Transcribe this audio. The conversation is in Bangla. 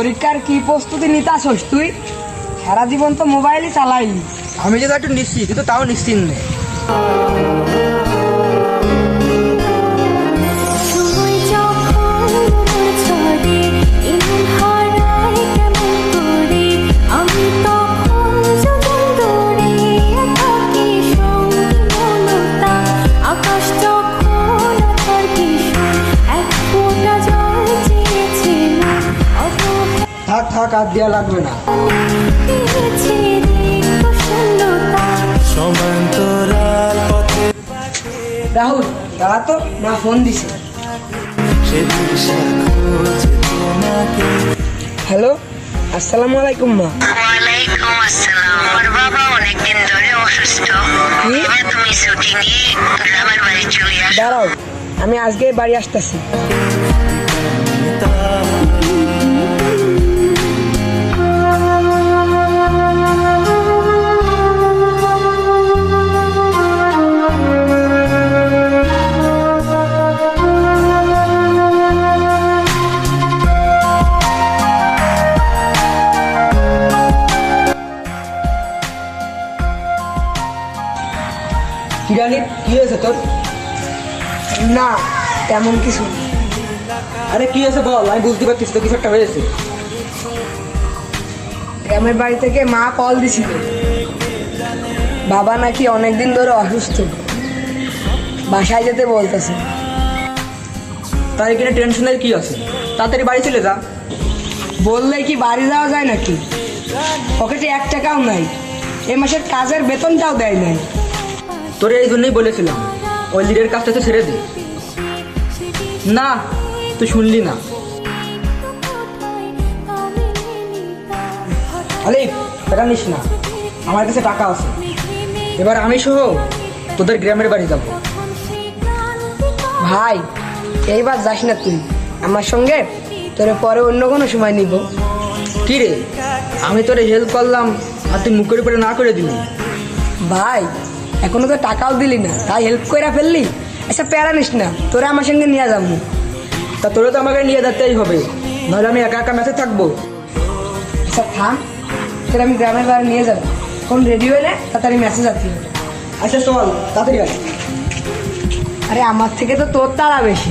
পরীক্ষার কি প্রস্তুতি নিতে আসোস তুই? সারা জীবন তো মোবাইলই চালাইলি। আমি যদি একটু নিশ্চিত, কিন্তু তাও নিশ্চিন্ত নেই। থাক থাক, আর দেওয়া লাগবে না। রাহুল দাঁড়া তো, মা ফোন দিছে। হ্যালো, আসসালামু আলাইকুম মা। ওয়ালাইকুম আসসালাম। আমার বাবা অনেকদিন ধরে অসুস্থ। কি? এবার তুমি ছুটি নিয়ে গ্রামের বাড়ি চলে আসো। দাঁড়াও, আমি আজকে বাড়ি আসতেছি। কিরানি, কি হয়েছে তোর? না তেমন কিছু না। আরে কি হয়েছে বল, আমি বুঝতে পারতেছি তো কিছু একটা হয়েছে। গ্রামের বাড়ি থেকে মা কল দিছিল, বাবা নাকি অনেকদিন ধরে অসুস্থ, বাসায় যেতে বলতেছে। তাই কিনা টেনশনের কি আছে, তাড়াতাড়ি বাড়ি চলে যা। বললে কি বাড়ি যাওয়া যায় নাকি? পকেটে 1 টাকাও নাই, এ মাসের কাজের বেতনটাও দেয় নাই। তোরে এই জন্যই বলেছিলাম ওই লিডের কাজটা তো ছেড়ে দে। না, তুই শুনলি না। আলিফ, এটা নিস না, আমার কাছে টাকা আছে। এবার আমি সহ তোদের গ্রামের বাড়ি যাব। ভাই এইবার যাস না তুই আমার সঙ্গে, তোরে পরে অন্য কোনো সময় নিব। কি রে, আমি তোরে হেল্প করলাম আর তুই মুখের উপরে না করে দিলি। ভাই এখনো তো টাকাও দিলি না, তাই হেল্প করে ফেললি। আচ্ছা প্যারা নিস না, তোরে আমার সঙ্গে নিয়ে যাবো। তা তোরে তো আমাকে নিয়ে যেতেই হবে, নাহলে আমি একা একা ম্যাচে থাকবো। আচ্ছা থাম, তোরে আমি গ্রামের বাড়ি নিয়ে যাবো। কোন রেডি হলে তাড়াতাড়ি মেসেজ আছে। আচ্ছা চল, তাড়াতাড়ি আয়। আরে আমার থেকে তো তোর তারা বেশি।